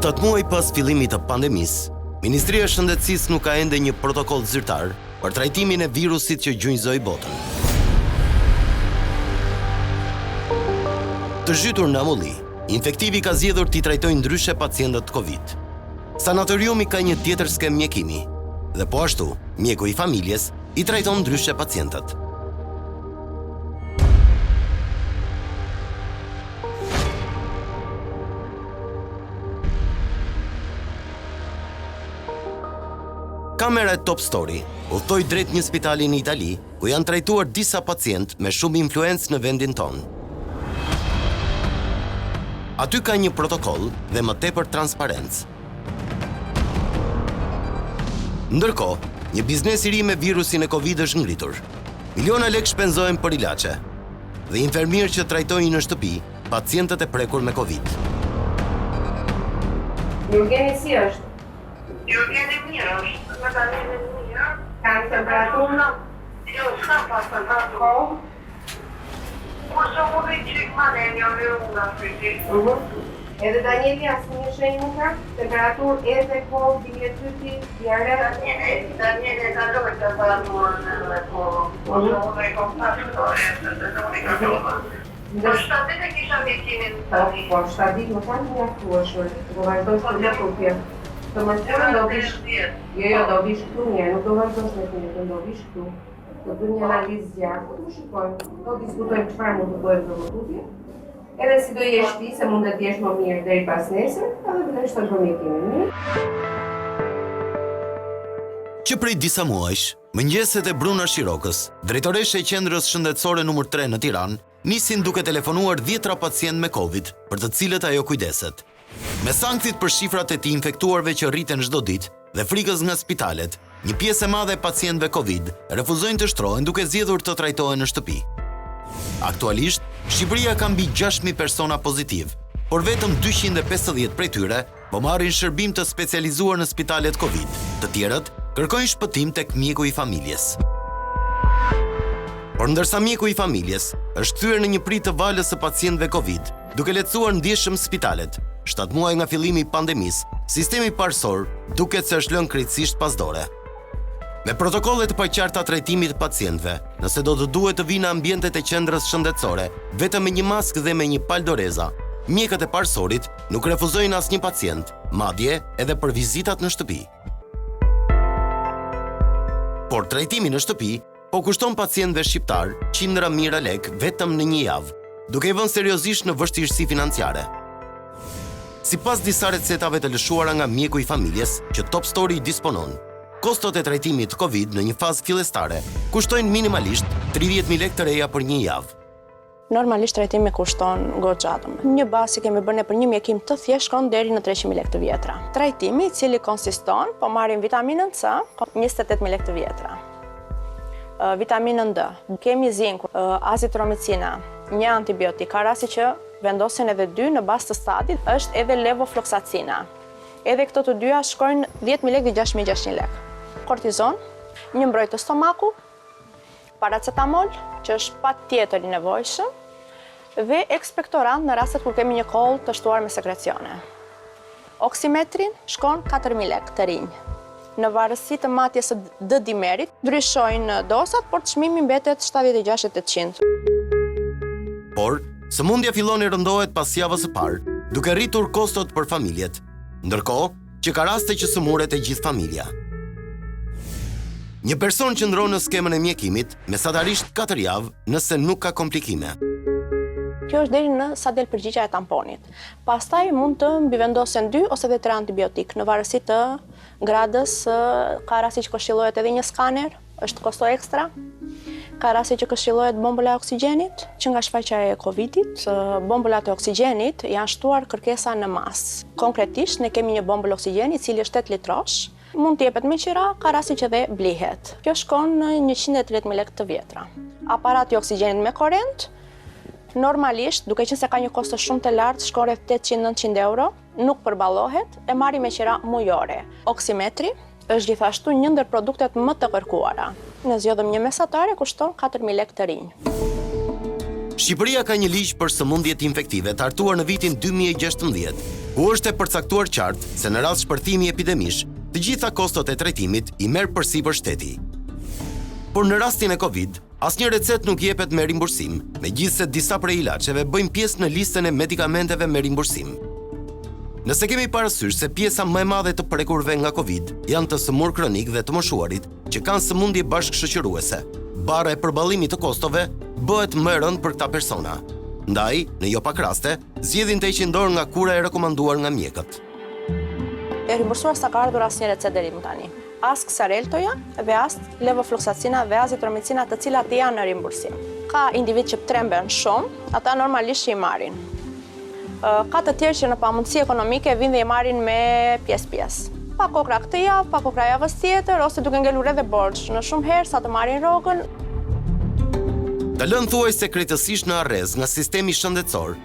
7 muaj pas fillimit të pandemisë, Ministria e Shëndetësisë nuk ka ende një protokoll zyrtar për trajtimin e virusit që gjunjëzoi botën. Të zhytur në amulli, infektivi ka zgjedhur t'i trajtojë ndryshe pacientët Covid. Sanatoriumi ka një tjetër skem mjekimi, dhe po ashtu, mjeku i familjes i trajton ndryshe pacientët. Kamera e Top Story udhtoi drejt një spitali në Itali, ku janë trajtuar disa pacientë me shumë influencë në vendin tonë. Aty ka një protokoll dhe më tepër transparencë. Ndërkohë, një biznes i ri me virusin e Covid është ngritur. Miliona lekë shpenzohen për ilaçe dhe infermierë që trajtojnë në shtëpi pacientët e prekur me Covid. Jurgeni si është? Jurgeni mirë është. Kanë temperaturë? Jo, s'ka pas temperaturë. Po se unë i qik malenja me unë afriti. Edhe Danieli asnjë shenjë nuk ka? Temperaturë edhe kohë, dietyti, diare? Danieli ka lojë temperaturën edhe kohë. Po se unë i kom pas këto edhe dhe nuk i ka lojë. Po 7 ditë kisha mjekimin tani. Po 7 ditë më kanë të mjaftueshur. Do vazhdojsh të mjaftueshje. Të më të do vish. Jo, do vish këtu një, nuk do vazhdojsh me të do vish këtu. Do bëjmë një analizë zjarë, po të shikojmë, do diskutojmë çfarë mund të bëjmë për votutje. Edhe si do jesh ti, se mund të jesh më mirë deri pas nesër, edhe të vazhdosh me mjekimin. Që prej disa muajsh, mëngjeset e Bruna Shirokës, drejtoreshe e qendrës shëndetësore numër 3 në Tiranë, nisin duke telefonuar 10 pacient me Covid, për të cilët ajo kujdeset. Me sanktit për shifrat e të infektuarve që rriten çdo ditë dhe frikës nga spitalet, një pjesë e madhe e pacientëve Covid refuzojnë të shtrohen duke zgjedhur të trajtohen në shtëpi. Aktualisht, Shqipëria ka mbi 6.000 persona pozitiv, por vetëm 250 prej tyre po marrin shërbim të specializuar në spitalet Covid. Të tjerët kërkojnë shpëtim tek mjeku i familjes. Por ndërsa mjeku i familjes është kthyer në një prit të valës së pacientëve Covid, duke lehtësuar ndjeshëm spitalet, 7 muaj nga fillimi i pandemisë, sistemi parësor duket se është lënë krejtësisht pas dore. Me protokollet të paqarta trajtimit të pacientëve, nëse do të duhet të vinë në ambientet e qendrës shëndetësore, vetëm me një maskë dhe me një palë doreza, mjekët e parësorit nuk refuzojnë asnjë pacient, madje edhe për vizitat në shtëpi. Por trajtimi në shtëpi po kushton pacientëve shqiptar qindra mijëra lekë vetëm në një javë, duke i vënë seriozisht në vështirësi financiare. Sipas disa recetave të lëshuara nga mjeku i familjes që Top Story disponon, kostot e trajtimit Covid në një fazë fillestare kushtojnë minimalisht 30.000 lekë të reja për një javë. Normalisht trajtimi kushton goxhatëm. Një bazë që kemi bërë për një mjekim të thjeshtë shkon deri në 300.000 lekë të vjetra. Trajtimi i cili konsiston, po marrim vitaminën C, 28.000 lekë të vjetra. Vitaminën D, kemi zink, azitromicina, një antibiotik, ka rasti që vendosen edhe 2 në bazë të stadit, është edhe levofloxacina. Edhe këto të dyja shkojnë 10.000 lekë dhe 6.600 lekë. Kortizon, një mbrojtës të stomaku, paracetamol, që është patjetër i nevojshëm, dhe ekspektorant në rastet kur kemi një kollë të shtuar me sekrecione. Oksimetrin shkon 4.000 lekë të rinj. Në varësi të matjes së D-dimerit, ndryshojnë dosat, por çmimi mbetet 76-800. Por, sëmundja fillon e rëndohet pas javës së parë, duke rritur kostot për familjet, ndërkohë që ka raste që sëmuret e gjithë familja. Një person qëndron në skemën e mjekimit mesatarisht 4 javë nëse nuk ka komplikime. Kjo është deri në sa del përgjigjja e tamponit. Pastaj mund të mbivendosen 2 ose edhe 3 antibiotik në varësi të gradës, ka rasti që këshillohet edhe një skaner, është kosto ekstra. Ka rasti që këshillohet bombola e oksigjenit, që nga shfaqja e Covidit, bombolat e oksigjenit janë shtuar kërkesa në masë. Konkretisht ne kemi një bombolë oksigjeni i cili është 8 litrosh, mund të jepet me qira, ka rasti që dhe blihet. Kjo shkon në 130.000 lekë të vjetra. Aparati i oksigjenit me korrent, normalisht, duke qenë se ka një kosto shumë të lartë, shkon rreth 800-900 euro, nuk përballohet, e marri me qira mujore. Oksimetri është gjithashtu një ndër produktet më të kërkuara. Ne zgjodhëm një mesatare, kushton 4.000 lekë të rinj. Shqipëria ka një ligj për sëmundjet infektive të hartuar në vitin 2016, ku është e përcaktuar qartë se në rast shpërthimi epidemish, të gjitha kostot e trajtimit i merr përsipër shteti. Por në rastin e Covid, asnjë recet nuk jepet me rimbursim, megjithse disa prej ilaçeve bëjnë pjesë në listën e medikamenteve me rimbursim. Nëse kemi parasysh se pjesa më e madhe të prekurve nga Covid janë të sëmurë kronik dhe të moshuarit që kanë sëmundje bashkëshoqëruese, bara e përballimit të kostove bëhet më e rëndë për këta persona. Ndaj, në jo pak raste, zgjedhin të heqin dorë nga kura e rekomanduar nga mjekët. E rimbursuar sa ka ardhur asnjë recet deri më tani. As Xareltoja dhe as levofloxacina dhe azitromicina, të cilat janë në rimbursim. Ka individ që tremben shumë, ata normalisht që i marrin. Ka të tjerë që në pamundësi ekonomike vinë dhe i marrin me pjesë-pjesë. Pa kokra këtë javë, pa kokra javës tjetër, ose duke ngelur edhe borxh në shumë herë sa të marrin rrogën. Të lënë thuajse krejtësisht në arrez nga sistemi shëndetësor,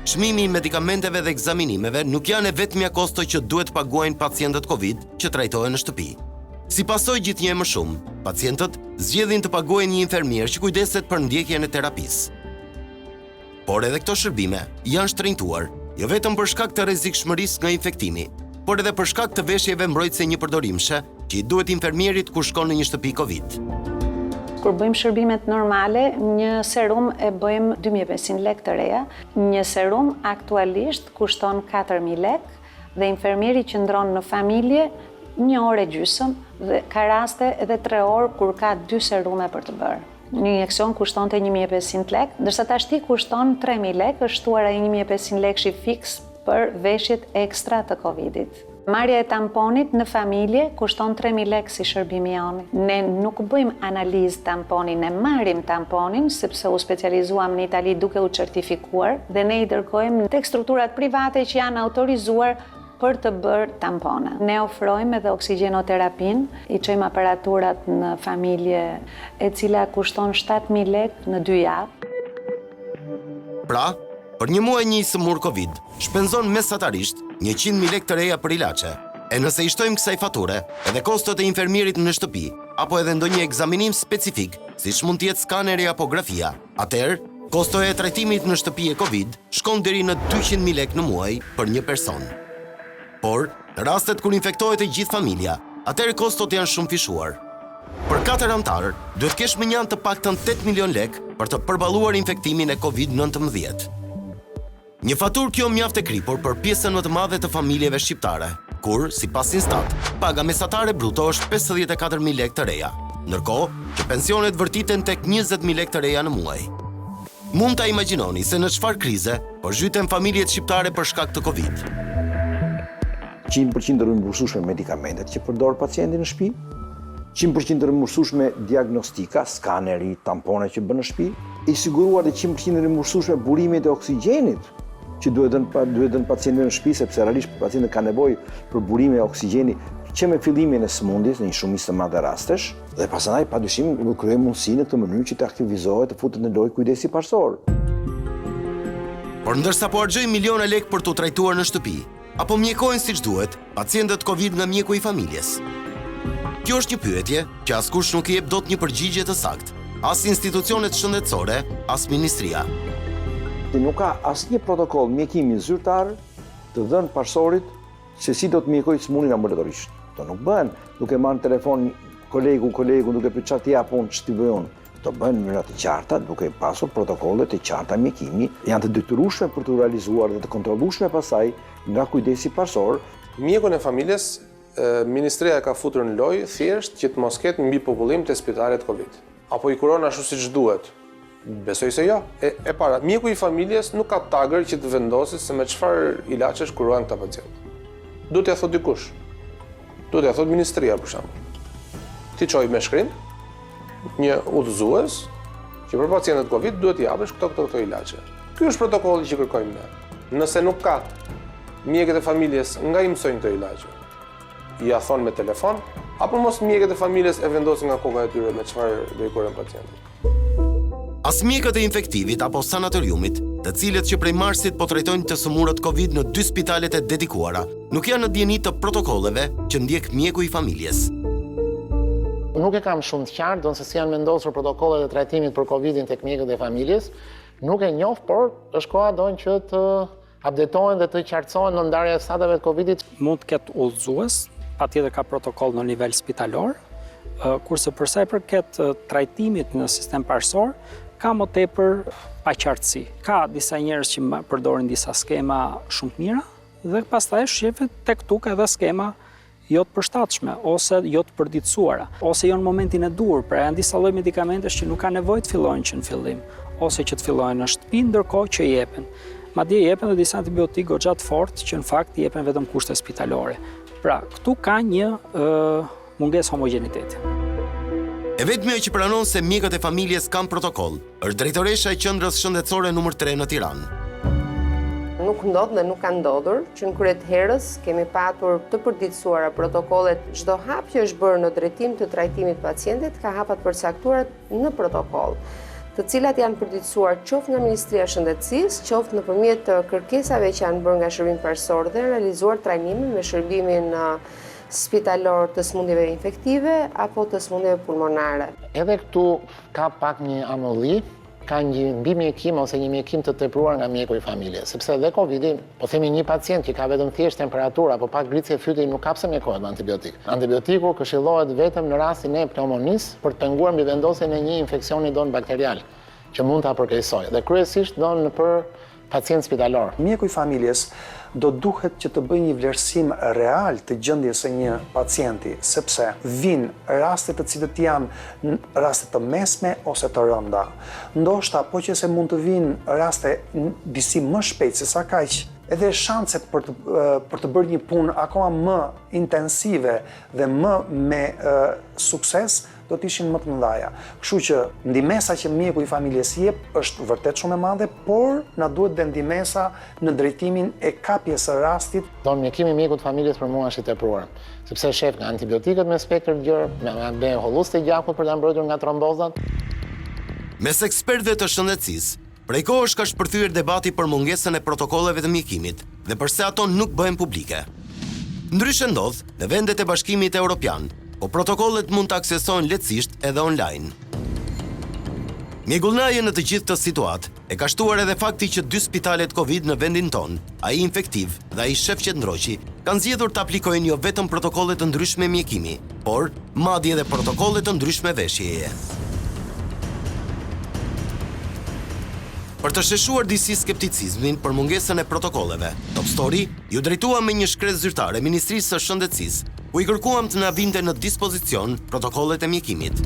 çmimi i medikamenteve dhe ekzaminimeve nuk janë e vetmja kosto që duhet paguajnë pacientët Covid që trajtohen në shtëpi. Si pasojë gjithnjë më shumë, pacientët zgjedhin të paguajnë një infermier që kujdeset për ndjekjen e terapisë. Por edhe këto shërbime janë shtrenjtuar, jo vetëm për shkak të rrezikshmërisë nga infektimi, por edhe për shkak të veshjeve mbrojtëse një përdorimshe që i duhet infermierit kur shkon në një shtëpi Covid. Kur bëjmë shërbimet normale, një serum e bëjmë 2500 lekë të reja, një serum aktualisht kushton 4000 lekë dhe infermieri qëndron në familje 1 orë e gjysmë dhe ka raste edhe 3 orë kur ka 2 serume për të bërë. Një injeksion kushtonte 1500 lekë, ndërsa tashti kushton 3000 lekë, është shtuar ai 1500 lekë fiks për veshjet ekstra të Covidit. Marrja e tamponit në familje kushton 3000 lekë si shërbimi joni. Ne nuk bëjmë analizë tamponi, ne marrim tamponin sepse u specializuam në Itali duke u certifikuar dhe ne i dërgojmë tek strukturat private që janë autorizuar për të bërë tampona. Ne ofrojmë edhe oksigjenoterapinë, i çojmë aparaturat në familje e cila kushton 7000 lekë në 2 javë. Pra, për një muaj një sëmurë Covid, shpenzon mesatarisht 100.000 lekë të reja për ilaçe. E nëse i shtojmë kësaj fature, edhe kostot e infermierit në shtëpi, apo edhe ndonjë ekzaminim specifik, siç mund të jetë skaneri apo grafia, atëherë kostoja e trajtimit në shtëpi e Covid shkon deri në 200.000 lekë në muaj për një person. Por, në rastet kur infektohet e gjithë familja, atëherë kostot janë shumë fishuar. Për 4 anëtarë, duhet kesh më njanë të paktën 8 milion lekë për të përballuar infektimin e Covid-19. Një faturë kjo mjaft e kripur për pjesën më të madhe të familjeve shqiptare, kur, sipas Instat, paga mesatare bruto është 54.000 lekë të reja, ndërkohë që pensionet vërtiten tek 20.000 lekë të reja në muaj. Mund ta imagjinoni se në çfarë krize po zhyten familjet shqiptare për shkak të Covid. 100% të rimbursueshme medikamentet që përdor pacienti në shtëpi, 100% të rimbursueshme diagnostika, skaneri, tampone që bën në shtëpi, i siguruar dhe 100% rimbursueshme burimet e oksigjenit që duhet dhënë pacientëve në shtëpi, sepse realisht pacientët kanë nevojë për burime e oksigjeni që me fillimin e sëmundjes në një shumicë të madhe rastesh, dhe pastaj padyshim nuk krijojmë mundësi në këtë mënyrë që të aktivizohet të futet në lojë kujdesi parsor. Por ndërsa po harxojnë miliona lekë për t'u trajtuar në shtëpi, apo mjekojnë siç duhet pacientët Covid nga mjeku i familjes? Kjo është një pyetje që askush nuk i jep dot një përgjigje të saktë, as institucionet shëndetësore, as ministria. Nuk ka asnjë protokoll mjekimi zyrtar të dhënë parsorit se si do të mjekojë sëmundjen ambulatorisht. Këto nuk bëhen duke marrë telefon kolegu duke pyetur çfarë ti japon, ç'ti bëj unë. Këto bëhen në mënyra të qarta duke pasur protokolle të qarta mjekimi, janë të detyrueshme për të realizuar dhe të kontrollueshme pasaj nga kujdesi parsor. Mjekun e familjes, Ministria ka futur në lojë thjesht që të mos ketë mbi popullim të spitalet Covid. Apo i kuron ashtu siç duhet? Besoj se jo. E para, mjeku i familjes nuk ka tagër që të vendosit se me çfarë ilaçesh kurohen këta pacientë. Duhet t'ia thot dikush. Duhet t'ia thot Ministria për shembull. Ti çoj me shkrim një udhëzues që për pacientët Covid duhet t'i japësh këto ilaçe. Ky është protokolli që kërkojmë ne. Nëse nuk ka, mjekët e familjes nga i mësojnë këto ilaçe. Ja thonë me telefon, apo mos mjekët e familjes e vendosin nga koka e tyre me çfarë do i kuren pacientët. As mjekët e infektivit apo sanatoriumit, të cilët që prej marsit po trajtojnë të sëmurët Covid në 2 spitalet e dedikuara, nuk janë në dieni të protokolleve që ndjek mjeku i familjes. Nuk e kam shumë të qartë, se si janë vendosur protokollet e trajtimit për Covidin tek mjekët e familjes, nuk e njoh, por është koha donjë që të updatohen dhe të qartësohen në ndarja e stateve të Covidit. Mund të ketë udhëzues, patjetër ka protokoll në nivel spitalor, kurse për sa i përket trajtimit në sistem parësor, ka më tepër paqartësi. Ka disa njerëz që përdorin disa skema shumë të mira dhe pastaj shifet tek këtu ka edhe skema jo të përshtatshme ose jo të përditësuara, ose jo në momentin e duhur, pra janë disa lloj medikamentesh që nuk ka nevojë të fillojnë që në fillim, ose që të fillojnë në shtëpi ndërkohë që jepen. Madje jepen edhe disa antibiotikë goxha të fortë që në fakt jepen vetëm kushte spitalore. Pra, këtu ka një mungesë homogeniteti. E vetmja që pranon se mjekët e familjes kanë protokoll është drejtoresha e qendrës shëndetësore numër 3 në Tiranë. Nuk ndodh dhe nuk ka ndodhur që në kryet herës kemi patur të përditësuara protokollet. Çdo hap që është bërë në drejtim të trajtimit pacientit ka hapat përcaktuara në protokoll, të cilat janë përditësuar qoftë nga Ministria e Shëndetësisë, qoftë nëpërmjet kërkesave që janë bërë nga shërbimi parësor dhe realizuar trajtimin me shërbimin spitalor të sëmundjeve infektive apo të sëmundjeve pulmonare. Edhe këtu ka pak një anolli, ka një mbi-mjekim ose një mjekim të tepruar nga mjeku i familjes, sepse dhe Covidi, po themi një pacient që ka vetëm thjesht temperaturë apo pak gricje fyti nuk kapse mjekohet me antibiotik. Antibiotiku këshillohet vetëm në rastin e pneumonisë për të penguar mbi vendosjen e një infeksioni bakterial që mund ta përkeqësojë dhe kryesisht për pacient spitalor. Mjeku i familjes do duhet që të bëjë një vlerësim real të gjendjes së një pacienti, sepse vinë raste të cilët janë raste të mesme ose të rënda. Ndoshta po që se mund të vinë raste disi më shpejt se sa kaq, edhe shanset për të bërë një punë akoma më intensive dhe më me sukses do të ishin më të mëdha. Kështu që ndihmesa që mjeku i familjes jep është vërtet shumë e madhe, por na duhet dhe ndihmesa në drejtimin e kapjes së rastit. Mjekimi i mjekut të familjes për mua është i tepruar, sepse shef nga antibiotikët me spektër të gjerë, me hollus të gjakut për ta mbrojtur nga trombozat. Mes ekspertëve të shëndetësisë, prej kohësh ka shpërthyer debati për mungesën e protokolleve të mjekimit dhe përse ato nuk bëhen publike. Ndryshe ndodh në vendet e Bashkimit Evropian, po protokollet mund të aksesojnë lehtësisht edhe online. Mjegullnaje në të gjithë të situatë e ka shtuar edhe fakti që 2 spitalet Covid në vendin tonë, ai infektiv dhe ai shef qendroqi, kanë zgjedhur të aplikojnë jo vetëm protokolle të ndryshme mjekimi, por madje edhe protokolle të ndryshme veshjeje. Për të sheshuar disi skepticizmin për mungesën e protokolleve, Top Story ju drejtuam me një shkresë zyrtare Ministrisë së Shëndetësisë, ku i kërkuam të na vinte në dispozicion protokollet e mjekimit.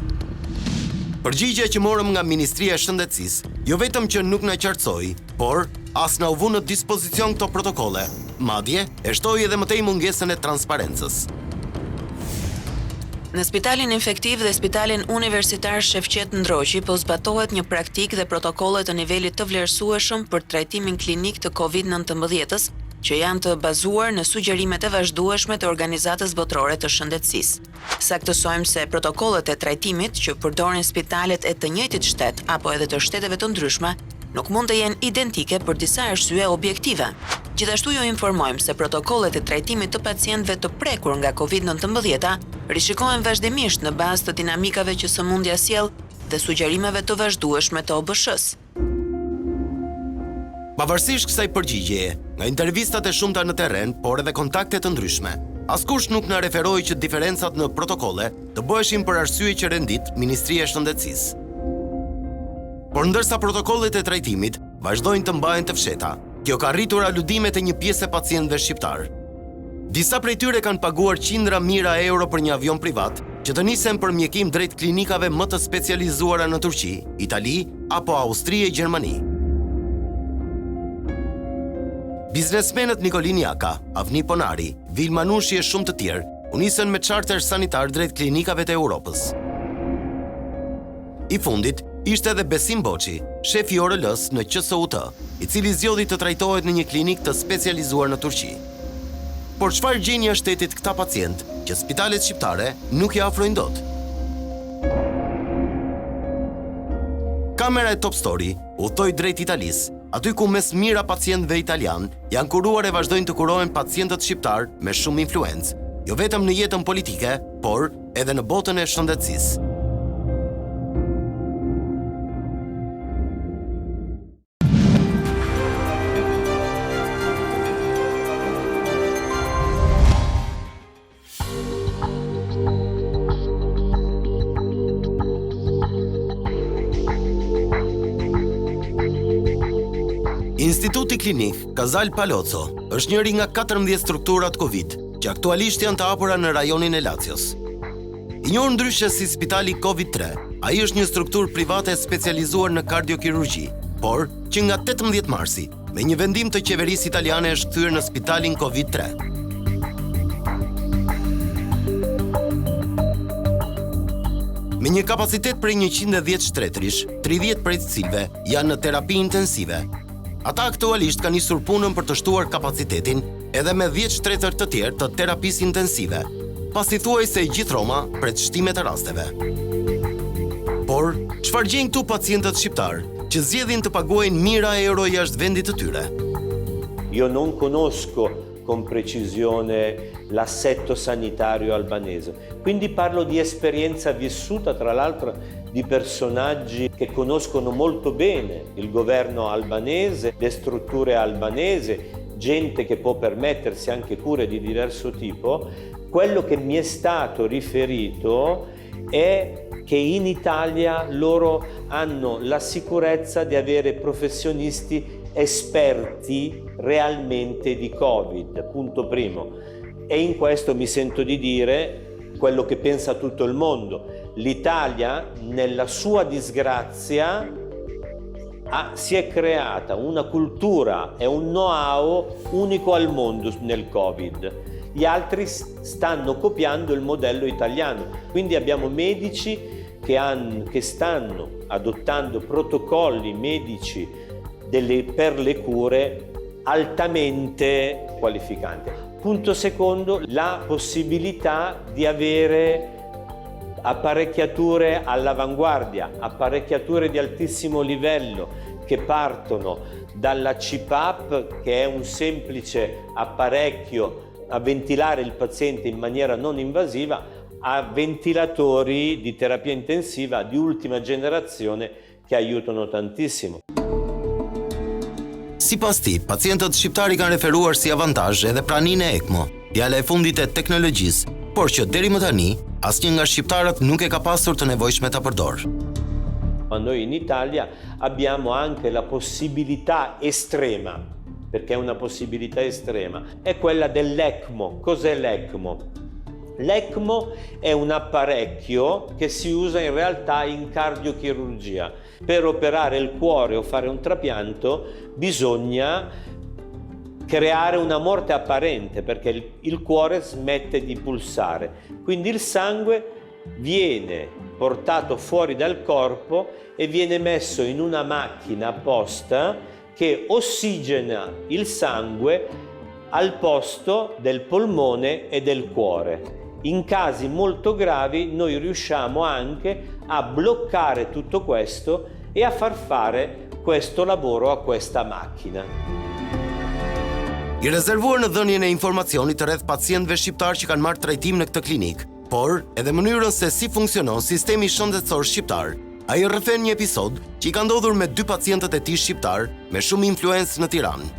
Përgjigjja që morëm nga Ministria e Shëndetësisë, jo vetëm që nuk na qartësoi, por as na u vu në dispozicion këto protokolle, madje e shtoi edhe më tej mungesën e transparencës. Në spitalin infektiv dhe spitalin universitar Shefqet Ndroqi po zbatohet një praktikë dhe protokolle të nivelit të vlerësueshëm për trajtimin klinik të COVID-19, që janë të bazuar në sugjerimet e vazhdueshme të Organizatës Botërore të Shëndetësisë. Saktësojmë se protokollet e trajtimit që përdorin spitalet e të njëjtit shtet apo edhe të shteteve të ndryshme nuk mund të jenë identike për disa arsye objektive. Gjithashtu ju informojmë se protokollet e trajtimit të pacientëve të prekur nga COVID-19 rishikohen vazhdimisht në bazë të dinamikave që sëmundja sjell dhe sugjerimeve të vazhdueshme të OBSH-s. Pavarësisht kësaj përgjigjeje, nga intervistat e shumta në terren, por edhe kontakte të ndryshme, askush nuk na referoi që diferencat në protokolle të bëheshin për arsye që rendit Ministria e Shëndetësisë. Por ndërsa protokollet e trajtimit vazhdojnë të mbahen të fsheta, kjo ka rritur aludimet e një pjesë e pacientëve shqiptar. Disa prej tyre kanë paguar qindra mijëra euro për një avion privat që të nisen për mjekim drejt klinikave më të specializuara në Turqi, Itali apo Austri e Gjermani. Biznesmenët Nikolin Jaka, Avni Ponari, Vil Manushi e shumë të tjerë u nisën me charter sanitar drejt klinikave të Europës. I fundit ishte edhe Besim Boçi, shefi i ORL-s në QSUT, i cili zgjodhi të trajtohet në një klinik të specializuar në Turqi. Por çfarë gjenia shtetit këta pacient që spitalet shqiptare nuk i afrojnë dot? Kamera e Top Story udhtoi drejt Italisë, aty ku mes mira pacientëve italian janë kuruar e vazhdojnë të kurohen pacientët shqiptar me shumë influencë, jo vetëm në jetën politike, por edhe në botën e shëndetësisë. Instituti Klinik Casal Palozzo është njëri nga 14 strukturat Covid që aktualisht janë të hapura në rajonin e Lazios. I njohur ndryshe si Spitali Covid-3, ai është një strukturë private specializuar në kardiokirurgji, por që nga 18 marsi, me një vendim të qeverisë italiane është kthyer në Spitalin Covid-3. Me një kapacitet prej 110 shtetërish, 30 prej të cilëve janë në terapi intensive. Ata aktualisht kanë nisur punën për të shtuar kapacitetin edhe me 10 shtetër të tjerë të terapisë intensive, pasi thuajse gjithë Roma pret shtimet e rasteve. Por, çfarë gjejnë këtu pacientët shqiptar që zgjedhin të paguajnë mijëra euro jashtë vendit të tyre? Io non conosco con precisione l'assetto sanitario albanese, quindi parlo di esperienza vissuta tra l'altro di personaggi che conoscono molto bene il governo albanese, le strutture albanesi, gente che può permettersi anche cure di diverso tipo. Quello che mi è stato riferito è che in Italia loro hanno la sicurezza di avere professionisti esperti realmente di Covid, punto primo. E in questo mi sento di dire quello che pensa tutto il mondo. L'Italia, nella sua disgrazia, si è creata una cultura e un know-how unico al mondo nel Covid. Gli altri stanno copiando il modello italiano, quindi abbiamo medici che stanno adottando protocolli medici per le cure altamente qualificanti. Punto secondo, la possibilità di avere apparecchiature all'avanguardia, apparecchiature di altissimo livello che partono dalla CPAP, che è un semplice apparecchio a ventilare il paziente in maniera non invasiva, a ventilatori di terapia intensiva di ultima generazione che aiutano tantissimo. Sipas tij, pacientët shqiptar i kanë referuar si avantazh edhe praninë e ECMO, djala e fundit e teknologjisë, por që deri më tani asnjë nga shqiptarët nuk e ka pasur të nevojshme ta përdor. Ma noi in Italia abbiamo anche la possibilità estrema, perché è una possibilità estrema, è quella dell'ECMO. Cos'è l'ECMO? L'ECMO è un apparecchio che si usa in realtà in cardiochirurgia. Per operare il cuore o fare un trapianto bisogna creare una morte apparente, perché il cuore smette di pulsare. Quindi il sangue viene portato fuori dal corpo e viene messo in una macchina apposta che ossigena il sangue al posto del polmone e del cuore. In casi molto gravi noi riusciamo anche a bloccare tutto questo e a far fare questo lavoro a questa macchina. I rezervuar në dhënien e informacionit rreth pacientëve shqiptar që kanë marrë trajtim në këtë klinik, por edhe mënyrën se si funksionon sistemi shëndetësor shqiptar. Ai rrëfen një episod që i ka ndodhur me 2 pacientët e tij shqiptar me shumë influencë në Tiranë.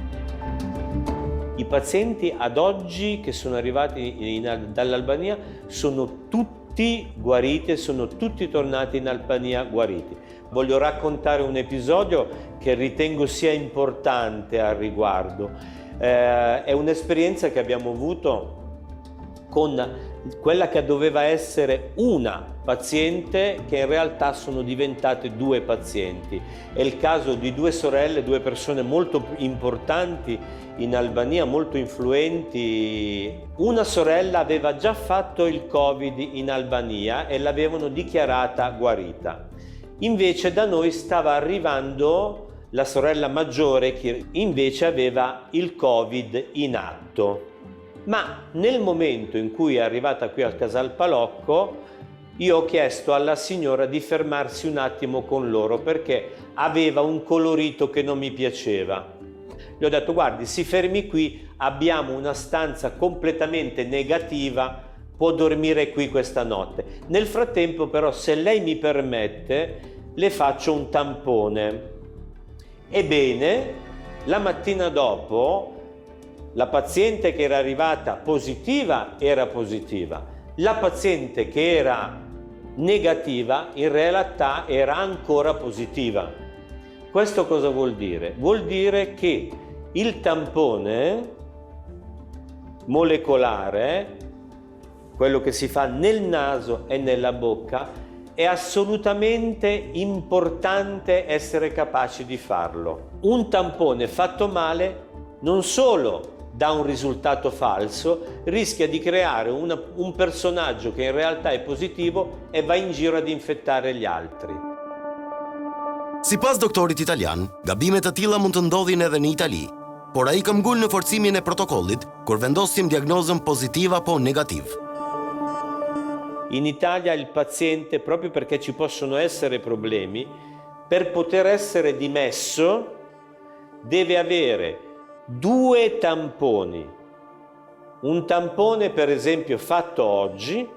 I pazienti ad oggi che sono arrivati dall'Albania sono tutti guariti e sono tutti tornati in Albania guariti. Voglio raccontare un episodio che ritengo sia importante al riguardo. È un'esperienza che abbiamo avuto con quella che doveva essere una paziente che in realtà sono diventate 2 pazienti. È il caso di 2 sorelle, 2 persone molto importanti in Albania, molto influenti. Una sorella aveva già fatto il Covid in Albania e l'avevano dichiarata guarita. Invece da noi stava arrivando la sorella maggiore che invece aveva il Covid in atto. Ma nel momento in cui è arrivata qui al Casal Palocco, io ho chiesto alla signora di fermarsi un attimo con loro perché aveva un colorito che non mi piaceva. Le ho detto: guardi, si fermi qui, abbiamo una stanza completamente negativa, può dormire qui questa notte. Nel frattempo però, se lei mi permette, le faccio un tampone. Ebbene, la mattina dopo la paziente che era arrivata positiva era positiva, la paziente che era negativa in realtà era ancora positiva. Questo cosa vuol dire? Vuol dire che il tampone molecolare, quello che si fa nel naso e nella bocca, è assolutamente importante essere capaci di farlo. Un tampone fatto male non solo dà un risultato falso, rischia di creare un personaggio che in realtà è positivo e va in giro ad infettare gli altri. Sipas doktorit italian, gabimet të tilla mund të ndodhin edhe në Itali, por ai ka ngul në forcimin e protokollit kur vendosim diagnozën pozitiv apo negativ. In Italia il paziente, proprio perché ci possono essere problemi, per poter essere dimesso deve avere 2 tamponi. Un tampone per esempio fatto oggi,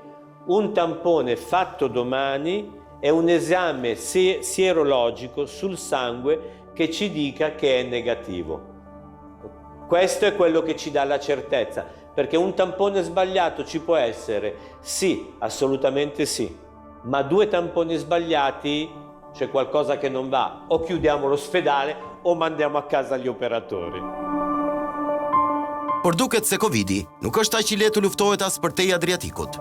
un tampone fatto domani e un esame sierologico sul sangue che ci dica che è negativo. Questo è quello che ci dà la certezza, perché un tampone sbagliato ci può essere, sì, assolutamente sì, ma 2 tamponi sbagliati c'è qualcosa che non va, o chiudiamo l'ospedale o mandiamo a casa gli operatori. Por duket se Covidi nuk është aq i lehtë të luftohet as për te Adriatikut.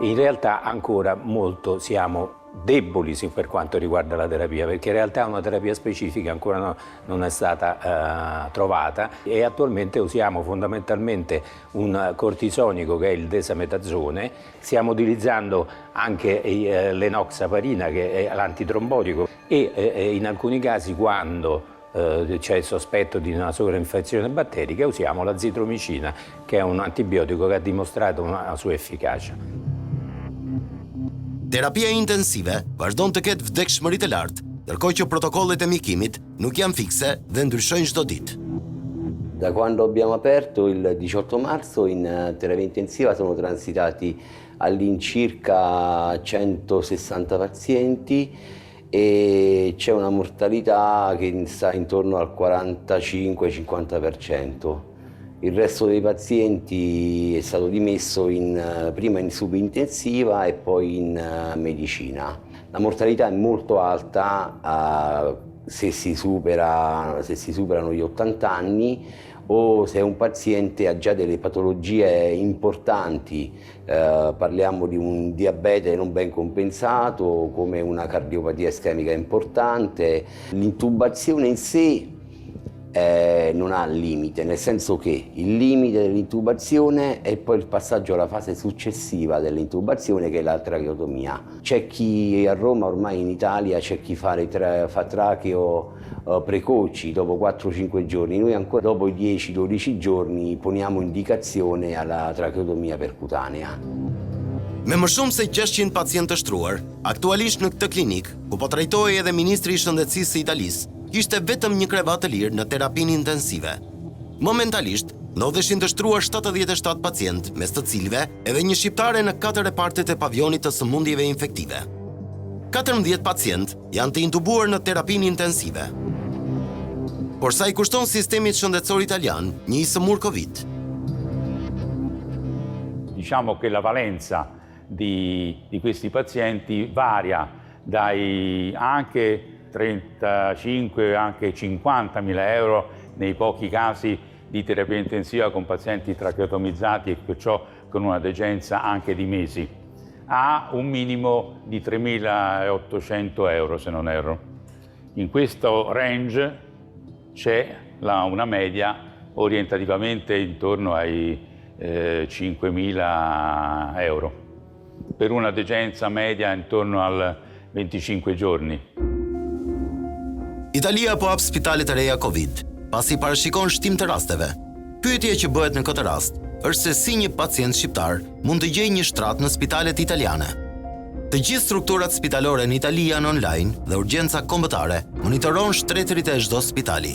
In realtà ancora molto siamo deboli per quanto riguarda la terapia, perché in realtà una terapia specifica ancora non è stata trovata e attualmente usiamo fondamentalmente un cortisonico che è il desametasone, stiamo utilizzando anche l'enoxaparina che è l'antitrombotico e in alcuni casi quando c'è il sospetto di una sovrainfezione batterica usiamo l'azitromicina, che è un antibiotico che ha dimostrato una sua efficacia. Terapia intensive vazhdon të ketë vdekshmëri të lartë, ndërkohë që protokollet e mjekimit nuk janë fikse dhe ndryshojnë çdo ditë. Da quando abbiamo aperto il 18 marzo in terapia intensiva sono transitati all'incirca 160 pazienti e c'è una mortalità che sta intorno al 45-50%. Il resto dei pazienti è stato dimesso prima in subintensiva e poi in medicina. La mortalità è molto alta se si superano gli 80 anni o se un paziente ha già delle patologie importanti, parliamo di un diabete non ben compensato, come una cardiopatia ischemica importante. L'intubazione in sé non ha limite, nel senso che il limite dell'intubazione è poi il passaggio alla fase successiva dell'intubazione, che è la tracheotomia. C'è chi a Roma, ormai in Italia, c'è chi fa tracheo precoci dopo 4-5 giorni, noi ancora dopo i 10-12 giorni poniamo indicazione alla tracheotomia percutanea. Me më shumë se 600 pacientë të shtruar, aktualisht në këtë klinik, ku po trajtohej edhe ministri i shëndetësisë së Italisë, ishte vetëm një krevat të lirë në terapinë intensive. Momentalisht, ndodheshin të shtruar 77 pacient, mes të cilëve edhe një shqiptare në 4 repartet e pavionit të sëmundjeve infektive. 14 pacient janë të intubuar në terapinë intensive. Por sa i kushton sistemit shëndetësor italian një isëmur Covid? Diciamo che la valenza di questi pazienti varia dai anche 35 anche 50.000 euro nei pochi casi di terapia intensiva con pazienti tracheotomizzati e perciò con una degenza anche di mesi, a un minimo di 3.800 euro se non erro. In questo range c'è una media orientativamente intorno ai 5.000 euro, per una degenza media intorno al 25 giorni. Italia po hap spitale të reja Covid, pasi parashikon shtim të rasteve. Pyetja që bëhet në këtë rast është se si një pacient shqiptar mund të gjejë një shtrat në spitalet italiane. Të gjithë strukturat spitalore në Itali janë online dhe urgjenca kombëtare monitoron shtretërit e çdo spitali.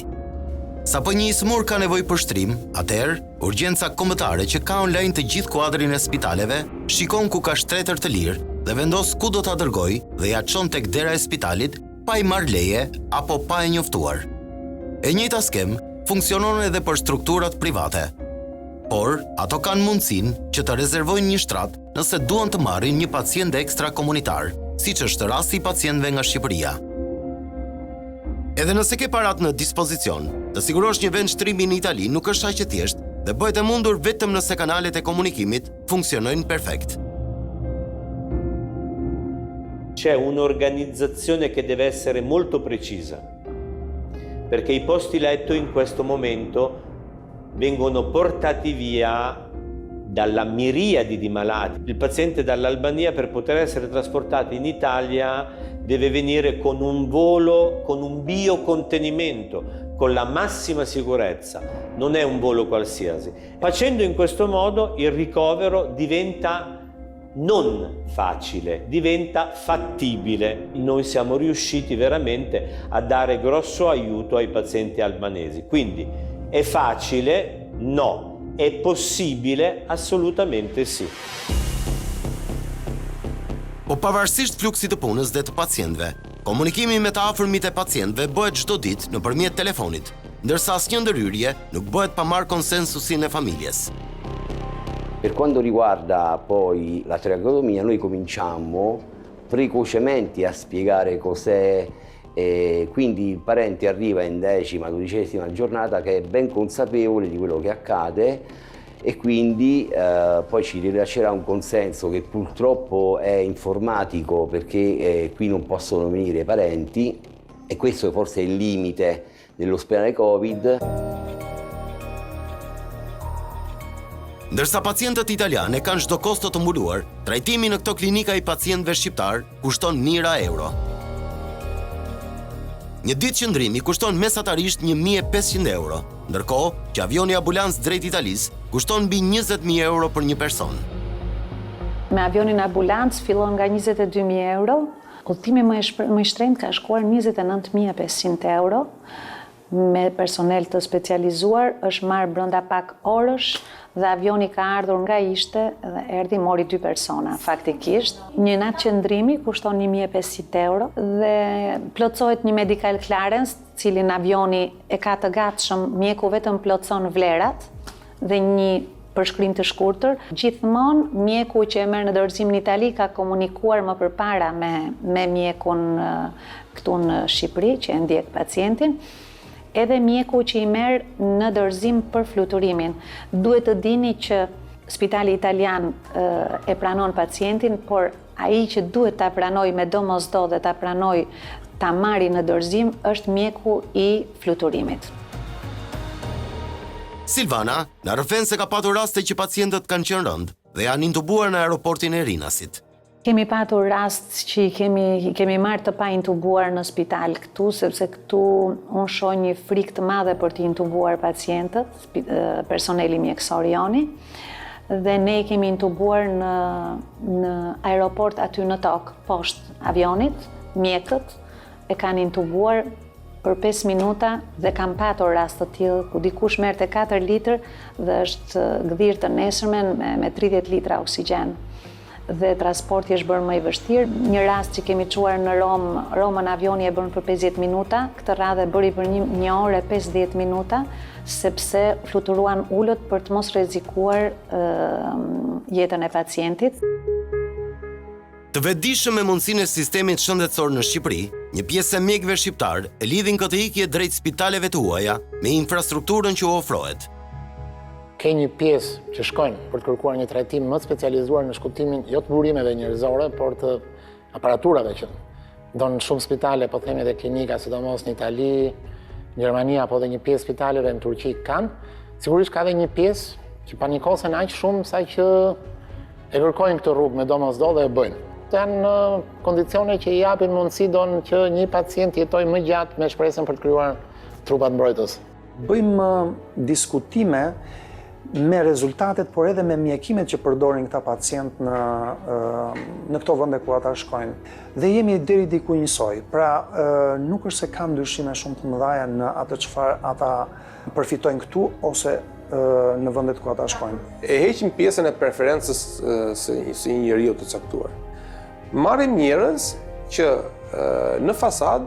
Sa po një ismur ka nevojë për shtrim, atëherë urgjenca kombëtare që ka online të gjithë kuadrin e spitaleve shikon ku ka shtretër të lirë dhe vendos ku do ta dërgojë dhe ja çon tek dera e spitalit pa i marrë leje apo pa e njoftuar. E njëjta skem funksionon edhe për strukturat private. Por, ato kanë mundësinë që të rezervojnë një shtrat nëse duan të marrin një pacient ekstra komunitar, siç është rasti i pacientëve nga Shqipëria. Edhe nëse ke parat në dispozicion, të sigurosh një vend shtrimi në Itali nuk është aq e thjeshtë dhe bëhet e mundur vetëm nëse kanalet e komunikimit funksionojnë perfekt. C'è un'organizzazione che deve essere molto precisa, perché i posti letto in questo momento vengono portati via dalla miriade di malati. Il paziente dall'Albania per poter essere trasportato in Italia deve venire con un volo, con un biocontenimento, con la massima sicurezza. Non è un volo qualsiasi. Facendo in questo modo il ricovero diventa non facile, diventa fattibile. Noi siamo riusciti veramente a dare grosso aiuto ai pazienti albanesi. Quindi è facile? No. È possibile? Assolutamente sì. Po pavarësisht fluksit të punës dhe të pacientëve, komunikimi me të afërmit e pacientëve bëhet çdo ditë nëpërmjet telefonit, ndërsa asnjë ndërhyrje nuk bëhet pa marrë konsensusin e familjes. Per quanto riguarda poi la tracheotomia, noi cominciamo precocemente a spiegare cos'è, e quindi il parente arriva in 10ª, 12ª giornata che è ben consapevole di quello che accade e quindi poi ci rilascerà un consenso che purtroppo è informatico perché qui non possono venire i parenti e questo forse è il limite dell'ospedale Covid. Ndërsa pacientët italianë kanë çdo kosto të mbuluar, trajtimi në këto klinika i pacientëve shqiptar kushton mijëra euro. Një ditë qëndrimi kushton mesatarisht 1.500 euro, ndërkohë që avioni ambulans drejt Italis kushton mbi 20.000 euro për një person. Me avionin ambulans fillon nga 22.000 euro, udhëtimi më i shtrenjtë ka shkuar 29.500 euro, me personel të specializuar, është marrë brenda pak orësh dhe avioni ka ardhur nga ishte dhe erdhi mori 2 persona. Faktikisht, një natë qëndrimi kushton 1.500 euro dhe plotësohet një medical clearance, cilin avioni e ka të gatshëm, mjeku vetëm plotëson vlerat dhe një përshkrim të shkurtër. Gjithmonë mjeku që e merr në dorëzim në Itali ka komunikuar më përpara me mjekun këtu në Shqipëri që e ndjek pacientin. Edhe mjeku që i merr në dorëzim për fluturimin. Duhet të dini që spitali italian e pranon pacientin, por ai që duhet ta pranoj me domosdo dhe ta pranoj ta marri në dorëzim është mjeku i fluturimit. Silvana na rrëfen se ka patur raste që pacientët kanë qenë rënd dhe janë intubuar në aeroportin e Rinasit. Kemi patur rast që kemi marrë të pa intubuar në spital këtu, sepse këtu unë shoh një frikë të madhe për të intubuar pacientët, personeli mjekësor joni, dhe ne kemi intubuar në aeroport aty në tokë, poshtë avionit, mjekët e kanë intubuar për 5 minuta dhe kam patur rast të tillë ku dikush merrte 4 litër dhe është gdhirë të nesërmen me 30 litra oksigjen. Dhe transporti është bërë më i vështirë. Një rast që kemi çuar në Romën avioni e bën për 50 minuta, këtë radhë bëri për 1 orë e 50 minuta, sepse fluturuan ulët për të mos rrezikuar jetën e pacientit. Të vetëdijshëm me mundësinë e sistemit shëndetësor në Shqipëri, një pjesë e mjekëve shqiptar e lidhin këtë ikje drejt spitaleve të huaja me infrastrukturën që u ofrohet. Ke një pjesë që shkojnë për të kërkuar një trajtim më specializuar në shkutimin jo të burimeve njerëzore, por të aparaturave që ndonë shumë spitale, po themi dhe klinika, sidomos në Itali, Gjermania, apo dhe një pjesë spitaleve në Turqi kanë. Sigurisht ka dhe një pjesë që panikosen aq shumë sa që e kërkojnë këtë rrugë me domosdo dhe e bëjnë. Janë kondicione që i japin mundësi donë që një pacient jetoj më gjatë me shpresën për të krijuar trupat mbrojtës. Bëjmë diskutime me rezultatet, por edhe me mjekimet që përdorin këta pacient në këto vende ku ata shkojnë. Dhe jemi deri diku njësoj. Pra, nuk është se kam dyshime shumë të mëdha në atë çfarë ata përfitojnë këtu ose në vendet ku ata shkojnë. E heqim pjesën e preferencës së një njeriu të caktuar. Marrim njerëz që në fasad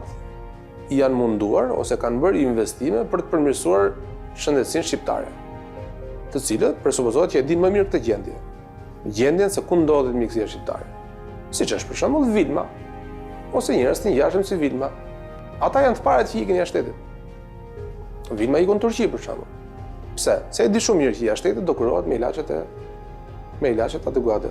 janë munduar ose kanë bërë investime për të përmirësuar shëndetësinë shqiptare, të cilët presupozohet që e dinë më mirë këtë gjendje. Gjendjen se ku ndodhet mjekësia shqiptare. Siç është për shembull Vilma, ose njerëz të ngjashëm si Vilma. ata janë të parët që ikin jashtë shtetit. Vinë ma ikon në Turqi, për shembull. Pse? Se e di shumë mirë që jashtë shtetit do kurohet me ilaçet adekuate.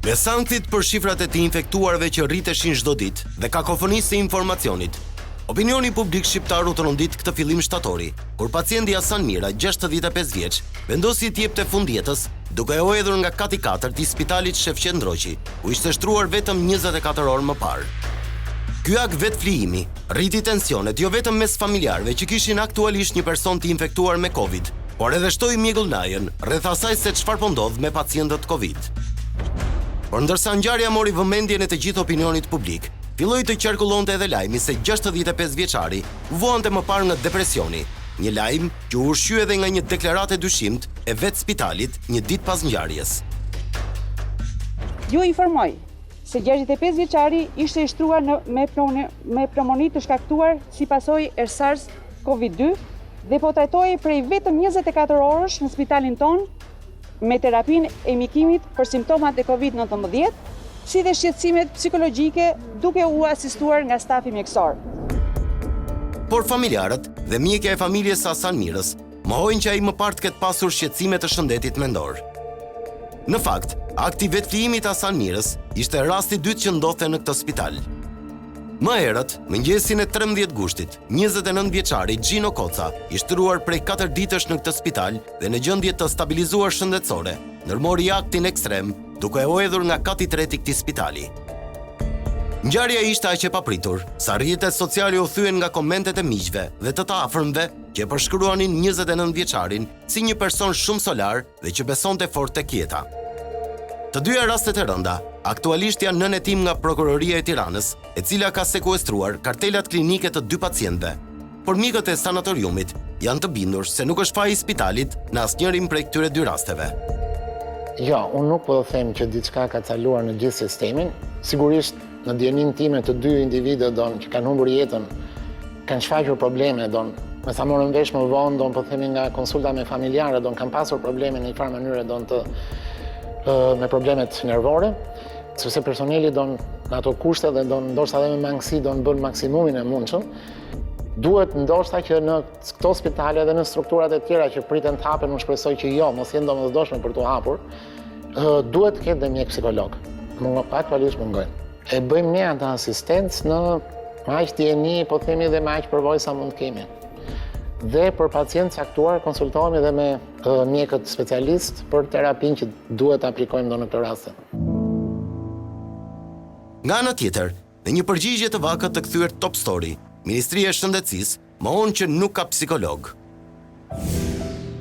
Me sanktit për shifrat e të infektuarve që rriteshin çdo ditë dhe kakofonisë e informacionit, opinioni publik shqiptar u trondit këtë fillim shtatori, kur pacienti Hasan Mira, 65 vjeç, vendosi të jepte fundjetës, duke u hedhur nga kati 4 i spitalit Shefqet Ndroqi, ku ishte shtruar vetëm 24 orë më parë. Ky akt vetë flijimi rriti tensionet jo vetëm mes familjarëve që kishin aktualisht një person të infektuar me Covid, por edhe shtoi mjegullnajën rreth asaj se çfarë po ndodh me pacientët Covid. Por ndërsa ngjarja mori vëmendjen e të gjithë opinionit publik, filloi të qarkullonte edhe lajmi se 65 vjeçari vuante më parë nga depresioni, një lajm që u ushqy edhe nga një deklaratë dyshimt e vetë spitalit një ditë pas ngjarjes. Ju informoj se 65 vjeçari ishte i shtruar me pneumonit të shkaktuar si pasojë e SARS-CoV-2 dhe po trajtohej prej vetëm 24 orësh në spitalin tonë me terapinë e mjekimit për simptomat e COVID-19, si dhe shqetësimet psikologjike duke u asistuar nga stafi mjekësor. Por familjarët dhe mjekja e familjes së Hasan Mirës mohojnë që ai më parë të ketë pasur shqetësime të shëndetit mendor. Në fakt, akti vetëflijimit Hasan Mirës ishte rasti i dytë që ndodhte në këtë spital. Më herët, mëngjesin e 13 gushtit, 29 vjeçari Gjino Koca i shtruar prej 4 ditësh në këtë spital dhe në gjendje të stabilizuar shëndetësore, ndërmori aktin ekstrem, duke u hedhur nga kati 3 i këtij spitali. Ngjarja ishte aq e papritur, sa rrjetet sociale u thyen nga komentet e miqve dhe të afërmve që përshkruanin 29 vjeçarin si një person shumë solar dhe që besonte fort tek jeta. Të dyja rastet e rënda aktualisht janë nën hetim nga Prokuroria e Tiranës, e cila ka sekuestruar kartelat klinike të 2 pacientëve. Por mjekët e sanatoriumit janë të bindur se nuk është faji i spitalit në asnjërin prej këtyre 2 rasteve. Jo, unë nuk po them që diçka ka caluar në gjithë sistemin. Sigurisht, në dijenin time të 2 individë që kanë humbur jetën, kanë shfaqur probleme, me sa morën vesh më vonë, po themi nga konsulta me familjarë, kanë pasur probleme në një farë mënyrë, me problemet nervore, sepse personeli në ato kushte dhe ndoshta edhe me mangësi bën maksimumin e mundshëm. Duhet ndoshta që në këto spitale dhe në strukturat e tjera që priten të hapen, unë shpresoj që jo, mos jenë domosdoshme për të hapur, duhet të ketë dhe mjek psikolog. Aktualisht mungojnë. E bëjmë ne atë asistencë në aq dijeni, po themi dhe me aq përvojë sa mund të kemi. Dhe për pacientë caktuar konsultohemi edhe me mjekët specialistë për terapinë që duhet të aplikojmë në këtë raste. Nga ana tjetër, në një përgjigje të vakët të kthyer Top Story, Ministria e Shëndetësisë mohon që nuk ka psikolog.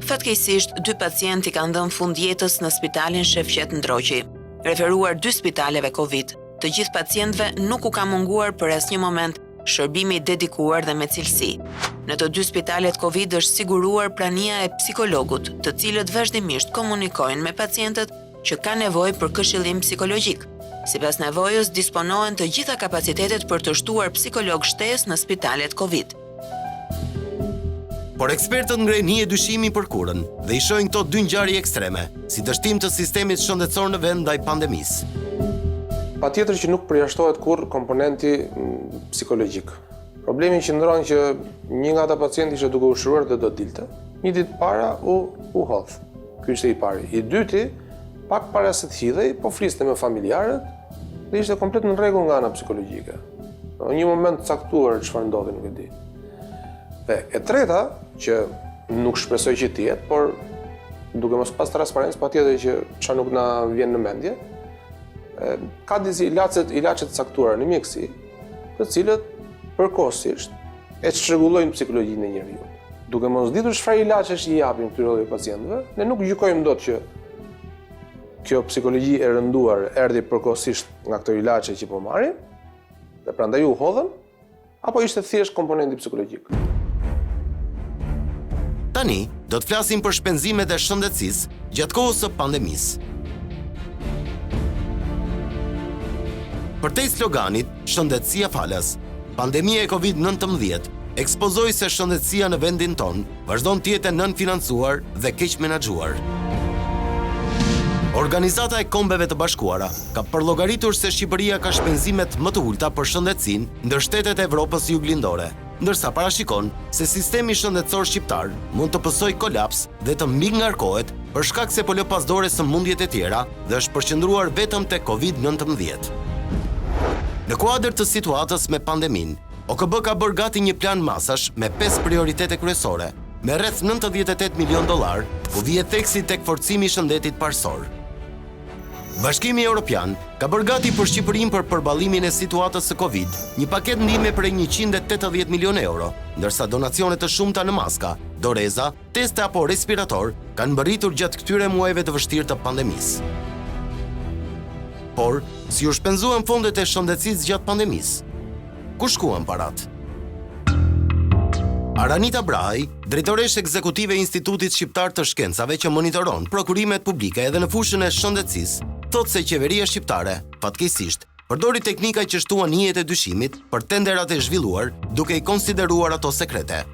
Fatkeqësisht, 2 pacientë kanë dhënë fund jetës në spitalin Shefqet Ndroqi. Referuar 2 spitaleve Covid, të gjithë pacientëve nuk u ka munguar për asnjë moment shërbimi dedikuar dhe me cilësi. Në të 2 spitalet Covid është siguruar prania e psikologut, të cilët vazhdimisht komunikojnë me pacientët që ka nevojë për këshillim psikologjik. Sipas nevojës disponohen të gjitha kapacitetet për të shtuar psikolog shtesë në spitalet Covid. Por ekspertët ngrenë hije dyshimi për kurën dhe i shohin këto 2 ngjarje ekstreme, si dështim të sistemit shëndetësor në vend ndaj pandemisë. Patjetër që nuk përjashtohet kurrë komponenti psikologjik. Problemi qëndron që një nga ata pacientë ishte duke u shëruar dhe do dilte. Një ditë para u hodh. Ky ishte i pari. I dyti, pak para se të hidhej, po fliste me familjarët dhe ishte komplet në rregull nga ana psikologjike. Në një moment caktuar çfarë ndodhi nuk e di. Dhe e treta, që nuk shpresoj që të jetë, por duke mos pas transparencë, patjetër që çfarë nuk na vjen në mendje, ka disi ilaçe të caktuara në mjekësi, të cilët përkohësisht e çrregullojnë psikologjinë e njeriu. Duke mos ditur çfarë ilaçesh i japin këtyre lloj pacientëve, ne nuk gjykojmë dot që kjo psikologji e rënduar erdhi përkohësisht nga këto ilaçe që po marrin, dhe prandaj u hodhën, apo ishte thjesht komponenti psikologjik. Tani, do të flasim për shpenzimet e shëndetësisë gjatë kohës së pandemisë. Përtej sloganit Shëndetësia falas, pandemia e Covid-19 ekspozoi se shëndetësia në vendin tonë vazhdon të jetë nënfinancuar dhe keq menaxhuar. Organizata e Kombeve të Bashkuara ka përllogaritur se Shqipëria ka shpenzimet më të ulta për shëndetësinë ndër shtetet e Evropës juglindore, ndërsa parashikon se sistemi shëndetësor shqiptar mund të pësojë kolaps dhe të mbingarkohet për shkak se po lë pas dore sëmundjet e tjera dhe është përqendruar vetëm te Covid-19. Në kuadër të situatës me pandemin, OKB ka bërë gati një plan masash me 5 prioritete kryesore, me rreth $98 milion, ku vihet theksi tek forcimi i shëndetit parësor. Bashkimi Evropian ka bërë gati për Shqipërinë për përballimin e situatës së Covid, një paketë ndihme prej €180 milion, ndërsa donacione të shumta në maska, doreza, teste apo respirator kanë mbërritur gjatë këtyre muajve të vështirë të pandemisë. Por, si u shpenzuan fondet e shëndetësisë gjatë pandemisë? Ku shkuan parat? Aranita Brahaj, drejtoresh ekzekutive e Institutit Shqiptar të Shkencave që monitoron prokurimet publike edhe në fushën e shëndetësisë, thotë se qeveria shqiptare, fatkeqësisht, përdori teknika që shtuan hijet e dyshimit për tenderat e zhvilluar, duke i konsideruar ato sekrete.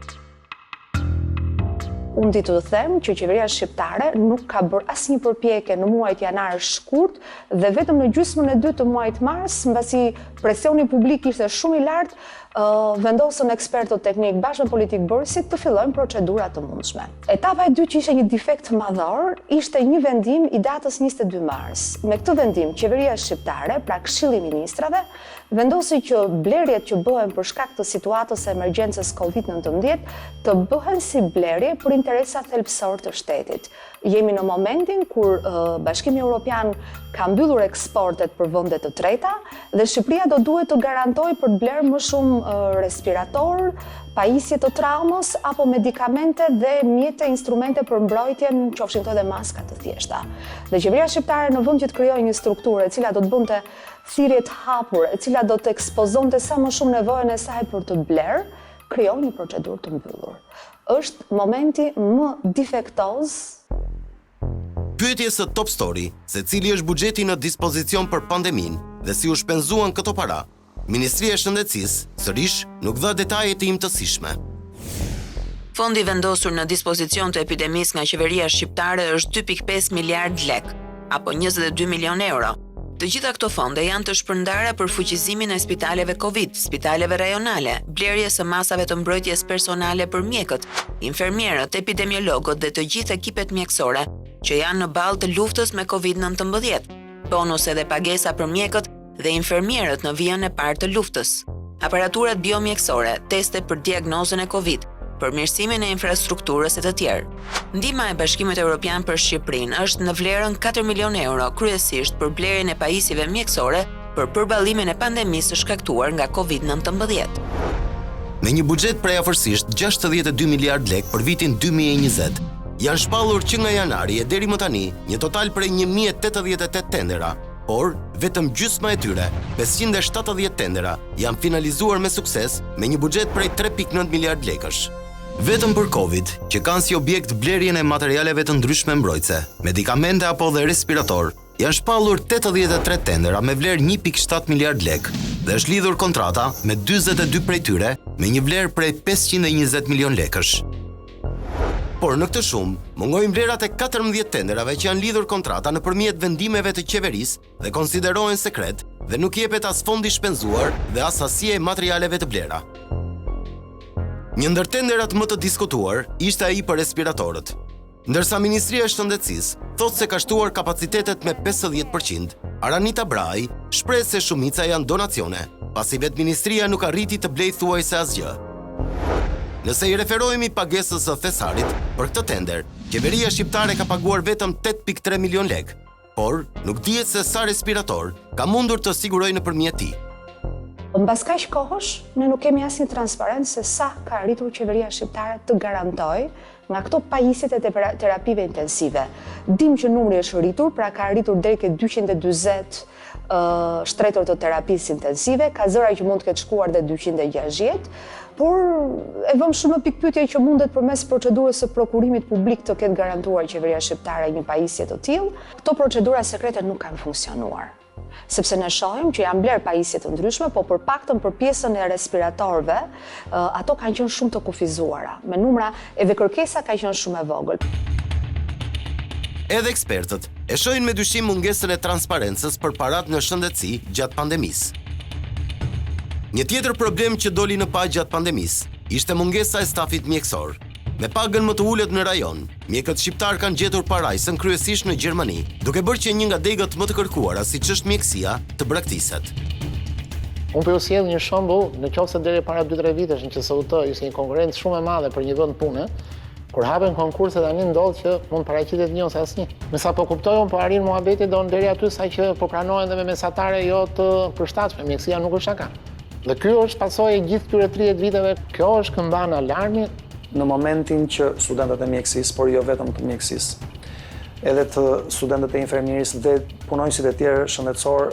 Unë ditë të them që qeveria shqiptare nuk ka bërë asnjë përpjekje në muajt janar shkurt dhe vetëm në gjysmën e dytë të muajit mars, mbasi presioni publik ishte shumë i lartë, vendosën ekspertët teknik bashkë me politikë bërësit të fillojnë procedura të mundshme. Etapa e dytë që ishte një defekt madhor, ishte një vendim i datës 22 mars. Me këtë vendim, qeveria shqiptare, pra Këshilli i Ministrave, vendosi që blerjet që bëhen për shkak të situatës së emergjencës Covid-19 të bëhen si blerje për interesa thelbësor të shtetit. Jemi në momentin kur Bashkimi Evropian ka mbyllur eksportet për vende të treta dhe Shqipëria do duhet të garantojë për të blerë më shumë respirator, pajisje të traumës apo medikamente dhe mjete instrumente për mbrojtjen, qofshin këto dhe maska të thjeshta. Dhe qeveria shqiptare në vend që të krijojë një strukturë e cila do të bënte thirrje të hapur, e cila do të ekspozonte sa më shumë nevojën e saj për të blerë, krijon një procedurë të mbyllur. Është momenti më defektoz. Pyetje së Top Story, se cili është buxheti në dispozicion për pandeminë dhe si u shpenzuan këto para, Ministria e Shëndetësisë sërish nuk dha detaje të imtësishme. Fondi vendosur në dispozicion të epidemisë nga qeveria shqiptare është 2.5 miliard lek, apo 22 milion euro. Të gjitha këto fonde janë të shpërndara për fuqizimin e spitaleve Covid, spitaleve rajonale, blerjes së masave të mbrojtjes personale për mjekët, infermierët, epidemiologët dhe të gjithë ekipet mjekësore që janë në balë të luftës me Covid-19, bonuse dhe pagesa për mjekët dhe infermierët në vijën e parë të luftës, aparaturat biomjekësore, teste për diagnozën e Covid, përmirësimin e infrastrukturës e të tjerë. Ndihma e Bashkimit Evropian për Shqipërinë është në vlerën 4 milion euro, kryesisht për blerjen e pajisjeve mjekësore për përballimin e pandemisë së shkaktuar nga Covid-19. Me një buxhet prej afërsisht 62 miliard lek për vitin 2020, janë shpallur që nga janari e deri më tani një total prej 1088 tendera, por vetëm gjysma e tyre, 570 tendera, janë finalizuar me sukses me një buxhet prej 3.9 miliard lekësh. Vetëm për Covid, që kanë si objekt blerjen e materialeve të ndryshme mbrojtëse, medikamente apo dhe respirator, janë shpallur 83 tendera me vlerë 1.7 miliard lek dhe është lidhur kontrata me 42 prej tyre me një vlerë prej 520 milion lekësh. Por në këtë shumë, mungojnë vlerat e 14 tenderave që janë lidhur kontrata nëpërmjet vendimeve të qeverisë dhe konsiderohen sekret dhe nuk jepet as fondi shpenzuar dhe as asije e materialeve të blera. Një ndër tenderat më të diskutuar ishte ai për respiratorët. Ndërsa Ministria e Shëndetësisë thotë se ka shtuar kapacitetet me 50%, Aranita Brahaj shpreh se shumica janë donacione, pasi vetë Ministria nuk arriti të blejë thuajse asgjë. Nëse i referohemi pagesës së thesarit, për këtë tender, qeveria shqiptare ka paguar vetëm 8.3 milion lek, por nuk dihet se sa respirator ka mundur të sigurojë nëpërmjet tij. Mbas kaq kohësh, ne nuk kemi asnjë transparencë se sa ka arritur qeveria shqiptare të garantojë nga këto pajisjet e terapive intensive. Dim që numri është rritur, pra ka arritur deri ke 240 shtretër të terapisë intensive, ka zëra që mund të ketë shkuar dhe 260, por e vëm shumë në pikpyetje që mundet përmes procedurës së prokurimit publik të ketë garantuar qeveria shqiptare një pajisje të tillë. Këto procedura sekrete nuk kanë funksionuar. sepse ne shohim që janë bler pajisje të ndryshme, po për paktën për pjesën e respiratorëve, ato kanë qenë shumë të kufizuara, me numra edhe kërkesa ka qenë shumë e vogël. Edhe ekspertët e shohin me dyshim mungesën e transparencës për parat në shëndetësi gjatë pandemisë. Një tjetër problem që doli në pa gjatë pandemisë ishte mungesa e stafit mjekësor. Me pagën më të ulët në rajon, mjekët shqiptar kanë gjetur parajsën kryesisht në Gjermani, duke bërë që një nga degët më të kërkuara, siç është mjekësia, të braktiset. Unë po ju sjell një shembull, nëse deri para 2-3 vitesh në QSUT ishte një konkurrencë shumë e madhe për një vend pune, kur hapen konkurse tani ndodh që mund paraqitet një ose asnjë. Me sa po kuptoj unë po arrin muhabeti don deri aty sa që po pranohen dhe me mesatare jo të përshtatshme, mjekësia nuk është shaka. Dhe ky është pasojë e gjithë këtyre 30 viteve. Kjo është këmbën alarmi në momentin që studentët e mjekësisë, por jo vetëm të mjekësisë, edhe të studentët e infermierisë dhe punonjësit e tjerë shëndetësor,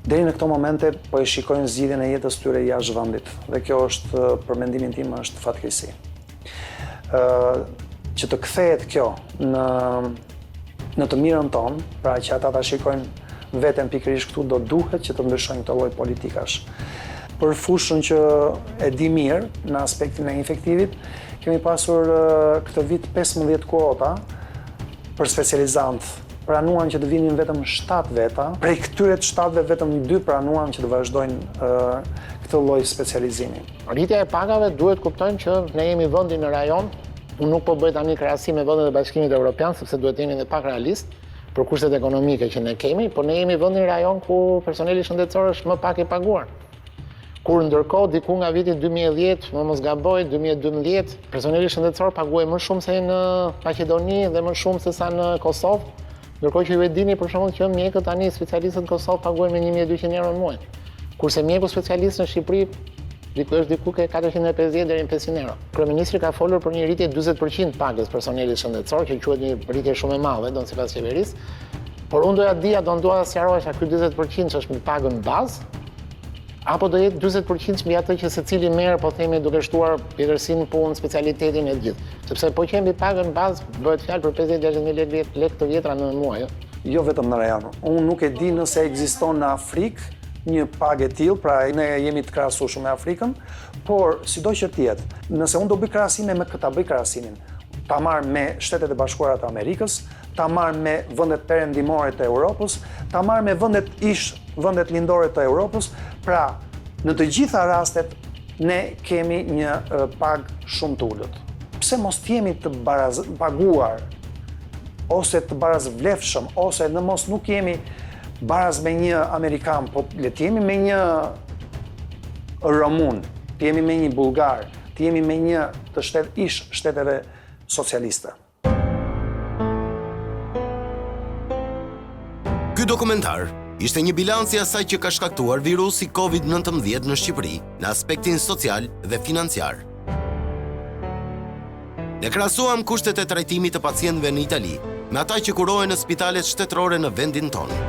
deri në këto momente po e shikojnë zgjidhjen e jetës tyre jashtë vendit. Dhe kjo është, për mendimin tim, është fatkeqësi. Që të kthehet kjo në të mirën tonë, pra që ata ta shikojnë veten pikërisht këtu, do duhet që të ndryshojnë këtë lloj politikash. Për fushën që e di mirë, në aspektin e infektivit, kemi pasur këtë vit 15 kuota për specializantë. Pranuan që të vinin vetëm 7 veta, prej këtyre 7-ve vetëm 2 pranuan që të vazhdojnë këtë lloj specializimi. Rritja e pagave duhet kuptojnë që ne jemi vendi në rajon, unë nuk po bëj tani krahasim me vendet e Bashkimit Evropian, sepse duhet jeni edhe pak realist për kushtet ekonomike që ne kemi, por ne jemi vendi në rajon ku personeli shëndetësor është më pak i paguar. Kur ndërkohë diku nga viti 2010, më mos gaboj, 2012, personeli shëndetësor paguaj më shumë se në Maqedoni dhe më shumë se sa në Kosovë. Ndërkohë që ju e dini për shembull që mjekët tani specialistët në Kosovë paguajnë me 1200 euro në muaj. Kurse mjeku specialist në Shqipëri është diku ke 450 deri në 500 euro. Kryeministri ka folur për një rritje 40% pagës personelit shëndetësor, që quhet një rritje shumë e madhe, don sipas qeverisë. Por unë doja dija, dua të sqarohesh a ky 40% është mbi pagën bazë, apo do jetë 40% mbi atë që secili merr, po themi duke shtuar pjesësinë punë, specialitetin e gjithë. Sepse po që mbi pagën bazë bëhet fjalë për 50-60.000 lekë të vjetra në muaj. Jo vetëm në rajon. Unë nuk e di nëse ekziston në Afrikë një pagë e tillë, pra ne jemi të krahasueshëm me Afrikën, por sido që të jetë, nëse unë do bëj krahasime me këta, bëj krahasimin. Ta marr me Shtetet e Bashkuara të Amerikës, ta marr me vendet perëndimore të Europës, ta marr me vendet lindore të Europës, pra në të gjitha rastet ne kemi një pagë shumë të ulët. Pse mos jemi të paguar ose të barazvlefshëm, ose në mos nuk jemi baraz me një Amerikan, po le të jemi me një Rumun, të jemi me një Bullgar, të jemi me një të shteteve socialiste. Ky dokumentar ishte një bilanci i asaj që ka shkaktuar virusi COVID-19 në Shqipëri, në aspektin social dhe financiar. Ne krahasuam kushtet e trajtimit të pacientëve në Itali me ata që kurohen në spitalet shtetërore në vendin tonë.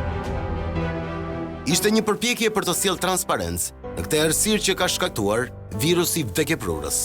Ishte një përpjekje për të sjellë transparencë në këtë errësirë që ka shkaktuar virusi vdekjeprurës.